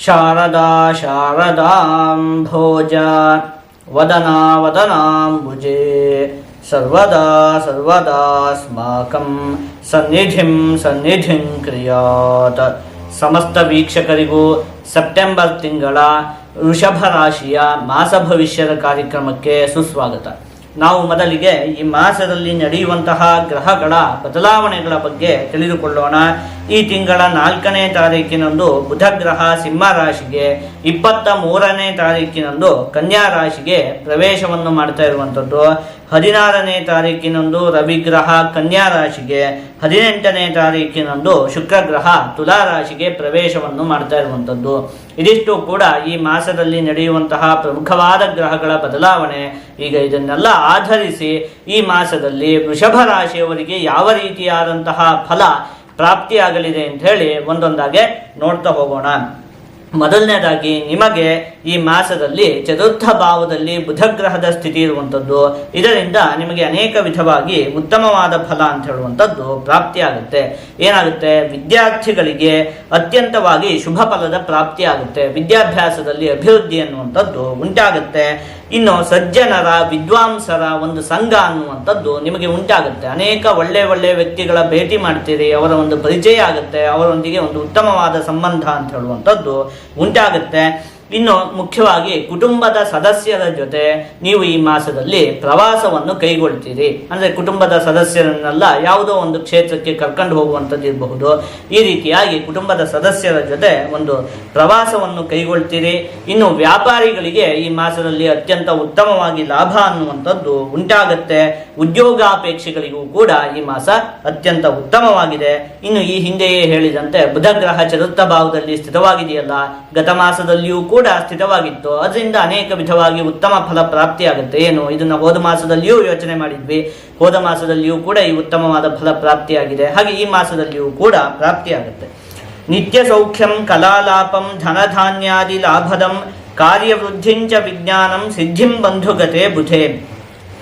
ಶಾರದಾ ಶಾರದಾಂಭೋಜ ವದನಾ ವದನಾಂಬುಜೆ ಸರ್ವದಾ ಸರ್ವದಾಸ್ಮಾಕಂ ಸನ್ನಿಧಿಂ ಕ್ರಿಯಾತ್. ಸಮಸ್ತ ವೀಕ್ಷಕರಿಗೂ ಸೆಪ್ಟೆಂಬರ್ ತಿಂಗಳ ವೃಷಭ ರಾಶಿಯ ಮಾಸ ಭವಿಷ್ಯದ ಕಾರ್ಯಕ್ರಮಕ್ಕೆ ಸುಸ್ವಾಗತ. ನಾವು ಮೊದಲಿಗೆ ಈ ಮಾಸದಲ್ಲಿ ನಡೆಯುವಂತಹ ಗ್ರಹಗಳ ಬದಲಾವಣೆಗಳ ಬಗ್ಗೆ ತಿಳಿದುಕೊಳ್ಳೋಣ. ಈ ತಿಂಗಳ 4ನೇ ತಾರೀಕಿನಂದು ಬುಧ ಗ್ರಹ ಸಿಂಹ ರಾಶಿಗೆ, 23ನೇ ತಾರೀಕಿನಂದು ಕನ್ಯಾ ರಾಶಿಗೆ ಪ್ರವೇಶವನ್ನು ಮಾಡ್ತಾ ಇರುವಂಥದ್ದು. 16ನೇ ತಾರೀಕಿನಂದು ರವಿಗ್ರಹ ಕನ್ಯಾ ರಾಶಿಗೆ, 18ನೇ ತಾರೀಕಿನಂದು ಶುಕ್ರ ಗ್ರಹ ತುಲಾ ರಾಶಿಗೆ ಪ್ರವೇಶವನ್ನು ಮಾಡ್ತಾ ಇರುವಂಥದ್ದು. ಇದಿಷ್ಟು ಕೂಡ ಈ ಮಾಸದಲ್ಲಿ ನಡೆಯುವಂತಹ ಪ್ರಮುಖವಾದ ಗ್ರಹಗಳ ಬದಲಾವಣೆ. ಈಗ ಇದನ್ನೆಲ್ಲ ಆಧರಿಸಿ ಈ ಮಾಸದಲ್ಲಿ ವೃಷಭ ರಾಶಿಯವರಿಗೆ ಯಾವ ರೀತಿಯಾದಂತಹ ಫಲ ಪ್ರಾಪ್ತಿಯಾಗಲಿದೆ ಅಂತ ಹೇಳಿ ಒಂದೊಂದಾಗೆ ನೋಡ್ತಾ ಹೋಗೋಣ. ಮೊದಲನೇದಾಗಿ ನಿಮಗೆ ಈ ಮಾಸದಲ್ಲಿ ಚತುರ್ಥ ಭಾವದಲ್ಲಿ ಬುಧ ಗ್ರಹದ ಸ್ಥಿತಿ ಇರುವಂಥದ್ದು. ಇದರಿಂದ ನಿಮಗೆ ಅನೇಕ ವಿಧವಾಗಿ ಉತ್ತಮವಾದ ಫಲ ಅಂತ ಹೇಳುವಂಥದ್ದು ಪ್ರಾಪ್ತಿಯಾಗುತ್ತೆ. ಏನಾಗುತ್ತೆ, ವಿದ್ಯಾರ್ಥಿಗಳಿಗೆ ಅತ್ಯಂತವಾಗಿ ಶುಭ ಫಲದ ಪ್ರಾಪ್ತಿ ಆಗುತ್ತೆ. ವಿದ್ಯಾಭ್ಯಾಸದಲ್ಲಿ ಅಭಿವೃದ್ಧಿ ಅನ್ನುವಂಥದ್ದು ಉಂಟಾಗುತ್ತೆ. ಇನ್ನು ಸಜ್ಜನರ ವಿದ್ವಾಂಸರ ಒಂದು ಸಂಘ ಅನ್ನುವಂಥದ್ದು ನಿಮಗೆ ಉಂಟಾಗುತ್ತೆ. ಅನೇಕ ಒಳ್ಳೆಯ ವ್ಯಕ್ತಿಗಳ ಭೇಟಿ ಮಾಡ್ತೀರಿ, ಅವರ ಒಂದು ಪರಿಚಯ ಆಗುತ್ತೆ, ಅವರೊಂದಿಗೆ ಒಂದು ಉತ್ತಮವಾದ ಸಂಬಂಧ ಅಂತ ಹೇಳುವಂಥದ್ದು ಉಂಟಾಗುತ್ತೆ. ಇನ್ನು ಮುಖ್ಯವಾಗಿ ಕುಟುಂಬದ ಸದಸ್ಯರ ಜೊತೆ ನೀವು ಈ ಮಾಸದಲ್ಲಿ ಪ್ರವಾಸವನ್ನು ಕೈಗೊಳ್ತೀರಿ. ಅಂದರೆ ಕುಟುಂಬದ ಸದಸ್ಯರನ್ನೆಲ್ಲ ಯಾವುದೋ ಒಂದು ಕ್ಷೇತ್ರಕ್ಕೆ ಕರ್ಕೊಂಡು ಹೋಗುವಂಥದ್ದು ಇರಬಹುದು. ಈ ರೀತಿಯಾಗಿ ಕುಟುಂಬದ ಸದಸ್ಯರ ಜೊತೆ ಒಂದು ಪ್ರವಾಸವನ್ನು ಕೈಗೊಳ್ತೀರಿ. ಇನ್ನು ವ್ಯಾಪಾರಿಗಳಿಗೆ ಈ ಮಾಸದಲ್ಲಿ ಅತ್ಯಂತ ಉತ್ತಮವಾಗಿ ಲಾಭ ಅನ್ನುವಂಥದ್ದು ಉಂಟಾಗುತ್ತೆ. ಉದ್ಯೋಗಾಪೇಕ್ಷೆಗಳಿಗೂ ಕೂಡ ಈ ಮಾಸ ಅತ್ಯಂತ ಉತ್ತಮವಾಗಿದೆ. ಇನ್ನು ಈ ಹಿಂದೆಯೇ ಹೇಳಿದಂತೆ ಬುಧ ಗ್ರಹ ಚತುರ್ಥ ಭಾವದಲ್ಲಿ ಸ್ಥಿತವಾಗಿದೆಯಲ್ಲ, ಗತ ಮಾಸದಲ್ಲಿಯೂ ಕೂಡ ಸ್ಥಿತವಾಗಿತ್ತು. ಅದರಿಂದ ಅನೇಕ ವಿಧವಾಗಿ ಉತ್ತಮ ಫಲ ಪ್ರಾಪ್ತಿಯಾಗುತ್ತೆ. ಏನು, ಇದನ್ನು ಹೋದ ಮಾಸದಲ್ಲಿಯೂ ಯೋಚನೆ ಮಾಡಿದ್ವಿ, ಹೋದ ಮಾಸದಲ್ಲಿಯೂ ಕೂಡ ಈ ಉತ್ತಮವಾದ ಫಲ ಪ್ರಾಪ್ತಿಯಾಗಿದೆ. ಹಾಗೆ ಈ ಮಾಸದಲ್ಲಿಯೂ ಕೂಡ ಪ್ರಾಪ್ತಿಯಾಗುತ್ತೆ. ನಿತ್ಯ ಸೌಖ್ಯಂ ಕಲಾಲಾಪಂ ಧನಧಾನ್ಯಾದಿ ಲಾಭದಂ ಕಾರ್ಯವೃದ್ಧಿಂಚ ವಿಜ್ಞಾನಂ ಸಿದ್ಧಿಂ ಬಂಧುಗತೆ ಬುಧೆ.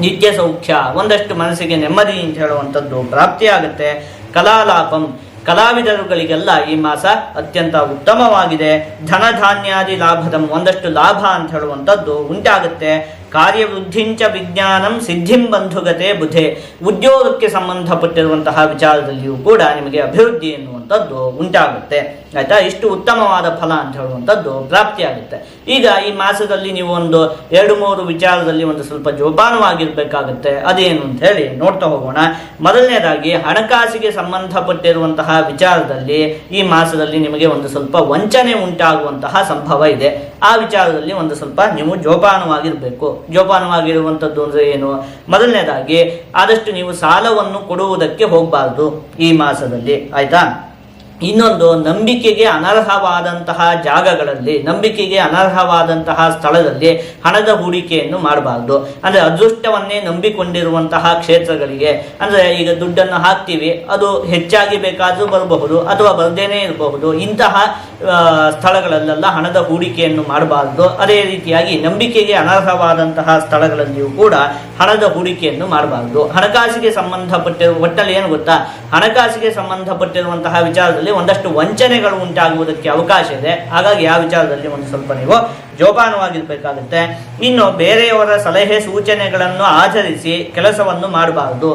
ನಿತ್ಯ ಸೌಖ್ಯ, ಒಂದಷ್ಟು ಮನಸ್ಸಿಗೆ ನೆಮ್ಮದಿ ಅಂತ ಹೇಳುವಂಥದ್ದು ಪ್ರಾಪ್ತಿಯಾಗುತ್ತೆ. ಕಲಾಲಾಪಂ, ಕಲಾವಿದರುಗಳಿಗೆಲ್ಲ ಈ ಮಾಸ ಅತ್ಯಂತ ಉತ್ತಮವಾಗಿದೆ. ಧನಧಾನ್ಯಾದಿ ಲಾಭದಂ, ಒಂದಷ್ಟು ಲಾಭ ಅಂತ ಹೇಳುವಂಥದ್ದು ಉಂಟಾಗುತ್ತೆ. ಕಾರ್ಯವೃದ್ಧಿಂಚ ವಿಜ್ಞಾನಂ ಸಿದ್ಧಿಂ ಬಂಧುಗತೆ ಬುಧೆ, ಉದ್ಯೋಗಕ್ಕೆ ಸಂಬಂಧಪಟ್ಟಿರುವಂತಹ ವಿಚಾರದಲ್ಲಿಯೂ ಕೂಡ ನಿಮಗೆ ಅಭಿವೃದ್ಧಿ ಎನ್ನುವಂಥದ್ದು ಉಂಟಾಗುತ್ತೆ. ಆಯ್ತಾ, ಇಷ್ಟು ಉತ್ತಮವಾದ ಫಲ ಅಂತ ಹೇಳುವಂಥದ್ದು ಪ್ರಾಪ್ತಿಯಾಗುತ್ತೆ. ಈಗ ಈ ಮಾಸದಲ್ಲಿ ನೀವು ಒಂದು 2-3 ವಿಚಾರದಲ್ಲಿ ಒಂದು ಸ್ವಲ್ಪ ಜೋಪಾನವಾಗಿರ್ಬೇಕಾಗುತ್ತೆ. ಅದೇನು ಅಂತ ಹೇಳಿ ನೋಡ್ತಾ ಹೋಗೋಣ. ಮೊದಲನೇದಾಗಿ ಹಣಕಾಸಿಗೆ ಸಂಬಂಧಪಟ್ಟಿರುವಂತಹ ವಿಚಾರದಲ್ಲಿ ಈ ಮಾಸದಲ್ಲಿ ನಿಮಗೆ ಒಂದು ಸ್ವಲ್ಪ ವಂಚನೆ ಉಂಟಾಗುವಂತಹ ಸಂಭವ ಇದೆ. ಆ ವಿಚಾರದಲ್ಲಿ ಒಂದು ಸ್ವಲ್ಪ ನೀವು ಜೋಪಾನವಾಗಿರಬೇಕು. ಜೋಪಾನವಾಗಿರುವಂಥದ್ದು ಅಂದ್ರೆ ಏನು, ಮೊದಲನೇದಾಗಿ ಆದಷ್ಟು ನೀವು ಸಾಲವನ್ನು ಕೊಡುವುದಕ್ಕೆ ಹೋಗಬಾರ್ದು ಈ ಮಾಸದಲ್ಲಿ. ಆಯ್ತಾ, ಇನ್ನೊಂದು, ನಂಬಿಕೆಗೆ ಅನರ್ಹವಾದಂತಹ ಜಾಗಗಳಲ್ಲಿ, ನಂಬಿಕೆಗೆ ಅನರ್ಹವಾದಂತಹ ಸ್ಥಳದಲ್ಲಿ ಹಣದ ಹೂಡಿಕೆಯನ್ನು ಮಾಡಬಾರ್ದು. ಅಂದರೆ ಅದೃಷ್ಟವನ್ನೇ ನಂಬಿಕೊಂಡಿರುವಂತಹ ಕ್ಷೇತ್ರಗಳಿಗೆ, ಅಂದರೆ ಈಗ ದುಡ್ಡನ್ನು ಹಾಕ್ತೀವಿ, ಅದು ಹೆಚ್ಚಾಗಿ ಬೇಕಾದರೂ ಬರಬಹುದು ಅಥವಾ ಬರದೇನೆ ಇರಬಹುದು. ಇಂತಹ ಸ್ಥಳಗಳಲ್ಲೆಲ್ಲ ಹಣದ ಹೂಡಿಕೆಯನ್ನು ಮಾಡಬಾರ್ದು. ಅದೇ ರೀತಿಯಾಗಿ ನಂಬಿಕೆಗೆ ಅನರ್ಹವಾದಂತಹ ಸ್ಥಳಗಳಲ್ಲಿಯೂ ಕೂಡ ಹಣದ ಹೂಡಿಕೆಯನ್ನು ಮಾಡಬಾರ್ದು. ಹಣಕಾಸಿಗೆ ಸಂಬಂಧಪಟ್ಟಿರುವ, ಒಟ್ಟಲ್ಲಿ ಏನು ಗೊತ್ತಾ, ಹಣಕಾಸಿಗೆ ಸಂಬಂಧಪಟ್ಟಿರುವಂತಹ ವಿಚಾರದಲ್ಲಿ ಒಂದಷ್ಟು ವಂಚನೆಗಳು ಉಂಟಾಗುವುದಕ್ಕೆ ಅವಕಾಶ ಇದೆ. ಹಾಗಾಗಿ ಆ ವಿಚಾರದಲ್ಲಿ ಒಂದು ಸ್ವಲ್ಪ ನೀವು ಜೋಪಾನವಾಗಿರ್ಬೇಕಾಗುತ್ತೆ. ಇನ್ನು ಬೇರೆಯವರ ಸಲಹೆ ಸೂಚನೆಗಳನ್ನು ಆಧರಿಸಿ ಕೆಲಸವನ್ನು ಮಾಡಬಾರ್ದು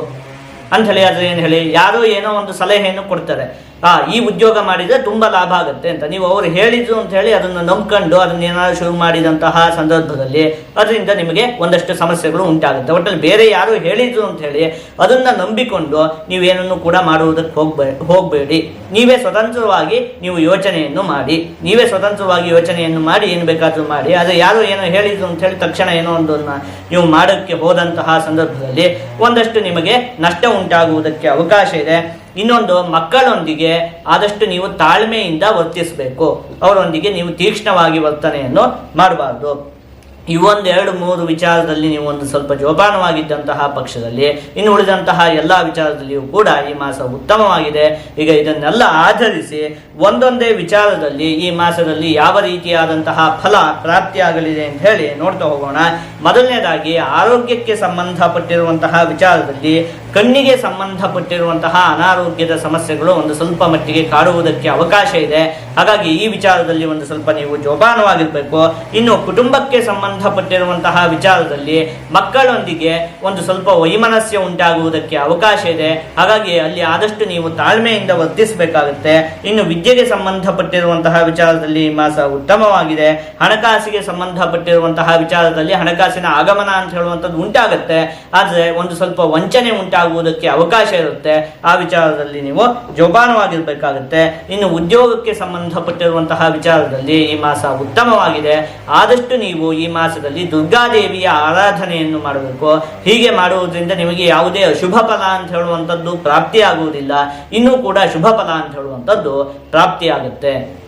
ಅಂತ ಹೇಳಿ. ಆದ್ರೆ ಏನು ಹೇಳಿ, ಯಾರೋ ಏನೋ ಒಂದು ಸಲಹೆಯನ್ನು ಕೊಡ್ತಾರೆ, ಈ ಉದ್ಯೋಗ ಮಾಡಿದರೆ ತುಂಬ ಲಾಭ ಆಗುತ್ತೆ ಅಂತ. ನೀವು ಅವರು ಹೇಳಿದ್ರು ಅಂತ ಹೇಳಿ ಅದನ್ನು ನಂಬ್ಕೊಂಡು ಅದನ್ನೇನಾದ್ರು ಶುರು ಮಾಡಿದಂತಹ ಸಂದರ್ಭದಲ್ಲಿ ಅದರಿಂದ ನಿಮಗೆ ಒಂದಷ್ಟು ಸಮಸ್ಯೆಗಳು ಉಂಟಾಗುತ್ತೆ. ಒಟ್ಟಲ್ಲಿ ಬೇರೆ ಯಾರು ಹೇಳಿದ್ರು ಅಂತ ಹೇಳಿ ಅದನ್ನು ನಂಬಿಕೊಂಡು ನೀವೇನನ್ನು ಕೂಡ ಮಾಡುವುದಕ್ಕೆ ಹೋಗಬೇಡಿ. ನೀವೇ ಸ್ವತಂತ್ರವಾಗಿ ನೀವು ಯೋಚನೆಯನ್ನು ಮಾಡಿ ಏನು ಬೇಕಾದರೂ ಮಾಡಿ. ಆದರೆ ಯಾರು ಏನೋ ಹೇಳಿದ್ರು ಅಂತ ಹೇಳಿ ತಕ್ಷಣ ಏನೋ ಒಂದನ್ನು ನೀವು ಮಾಡೋಕ್ಕೆ ಹೋದಂತಹ ಸಂದರ್ಭದಲ್ಲಿ ಒಂದಷ್ಟು ನಿಮಗೆ ನಷ್ಟ ಉಂಟಾಗುವುದಕ್ಕೆ ಅವಕಾಶ ಇದೆ. ಇನ್ನೊಂದು, ಮಕ್ಕಳೊಂದಿಗೆ ಆದಷ್ಟು ನೀವು ತಾಳ್ಮೆಯಿಂದ ವರ್ತಿಸಬೇಕು. ಅವರೊಂದಿಗೆ ನೀವು ತೀಕ್ಷ್ಣವಾಗಿ ವರ್ತನೆಯನ್ನು ಮಾಡಬಾರ್ದು. ಇವೊಂದು 2-3 ವಿಚಾರದಲ್ಲಿ ನೀವು ಒಂದು ಸ್ವಲ್ಪ ಜೋಪಾನವಾಗಿದ್ದಂತಹ ಪಕ್ಷದಲ್ಲಿ ಇನ್ನು ಉಳಿದಂತಹ ಎಲ್ಲ ವಿಚಾರದಲ್ಲಿಯೂ ಕೂಡ ಈ ಮಾಸ ಉತ್ತಮವಾಗಿದೆ. ಈಗ ಇದನ್ನೆಲ್ಲ ಆಧರಿಸಿ ಒಂದೊಂದೇ ವಿಚಾರದಲ್ಲಿ ಈ ಮಾಸದಲ್ಲಿ ಯಾವ ರೀತಿಯಾದಂತಹ ಫಲ ಪ್ರಾಪ್ತಿಯಾಗಲಿದೆ ಅಂತ ಹೇಳಿ ನೋಡ್ತಾ ಹೋಗೋಣ. ಮೊದಲನೇದಾಗಿ ಆರೋಗ್ಯಕ್ಕೆ ಸಂಬಂಧಪಟ್ಟಿರುವಂತಹ ವಿಚಾರದಲ್ಲಿ ಕಣ್ಣಿಗೆ ಸಂಬಂಧಪಟ್ಟಿರುವಂತಹ ಅನಾರೋಗ್ಯದ ಸಮಸ್ಯೆಗಳು ಒಂದು ಸ್ವಲ್ಪ ಮಟ್ಟಿಗೆ ಕಾಡುವುದಕ್ಕೆ ಅವಕಾಶ ಇದೆ. ಹಾಗಾಗಿ ಈ ವಿಚಾರದಲ್ಲಿ ಒಂದು ಸ್ವಲ್ಪ ನೀವು ಜೋಪಾನವಾಗಿರಬೇಕು. ಇನ್ನು ಕುಟುಂಬಕ್ಕೆ ಸಂಬಂಧಪಟ್ಟಿರುವಂತಹ ವಿಚಾರದಲ್ಲಿ ಮಕ್ಕಳೊಂದಿಗೆ ಒಂದು ಸ್ವಲ್ಪ ವೈಮನಸ್ಯ ಉಂಟಾಗುವುದಕ್ಕೆ ಅವಕಾಶ ಇದೆ. ಹಾಗಾಗಿ ಅಲ್ಲಿ ಆದಷ್ಟು ನೀವು ತಾಳ್ಮೆಯಿಂದ ವರ್ತಿಸಬೇಕಾಗುತ್ತೆ. ಇನ್ನು ವಿದ್ಯೆಗೆ ಸಂಬಂಧಪಟ್ಟಿರುವಂತಹ ವಿಚಾರದಲ್ಲಿ ಈ ಮಾಸ ಉತ್ತಮವಾಗಿದೆ. ಹಣಕಾಸಿಗೆ ಸಂಬಂಧಪಟ್ಟಿರುವಂತಹ ವಿಚಾರದಲ್ಲಿ ಹಣಕಾಸಿನ ಆಗಮನ ಅಂತ ಹೇಳುವಂಥದ್ದು ಉಂಟಾಗುತ್ತೆ. ಆದರೆ ಒಂದು ಸ್ವಲ್ಪ ವಂಚನೆ ಉಂಟಾಗುವುದಕ್ಕೆ ಅವಕಾಶ ಇರುತ್ತೆ. ಆ ವಿಚಾರದಲ್ಲಿ ನೀವು ಜೋಪಾನವಾಗಿರ್ಬೇಕಾಗುತ್ತೆ. ಇನ್ನು ಉದ್ಯೋಗಕ್ಕೆ ಸಂಬಂಧಪಟ್ಟಿರುವಂತಹ ವಿಚಾರದಲ್ಲಿ ಈ ಮಾಸ ಉತ್ತಮವಾಗಿದೆ. ಆದಷ್ಟು ನೀವು ಈ ಮಾಸದಲ್ಲಿ ದುರ್ಗಾದೇವಿಯ ಆರಾಧನೆಯನ್ನು ಮಾಡಬೇಕು. ಹೀಗೆ ಮಾಡುವುದರಿಂದ ನಿಮಗೆ ಯಾವುದೇ ಅಶುಭ ಫಲ ಅಂತ ಹೇಳುವಂಥದ್ದು ಪ್ರಾಪ್ತಿಯಾಗುವುದಿಲ್ಲ. ಇನ್ನೂ ಕೂಡ ಶುಭ ಫಲ ಅಂತ ಹೇಳುವಂಥದ್ದು ಪ್ರಾಪ್ತಿಯಾಗುತ್ತೆ.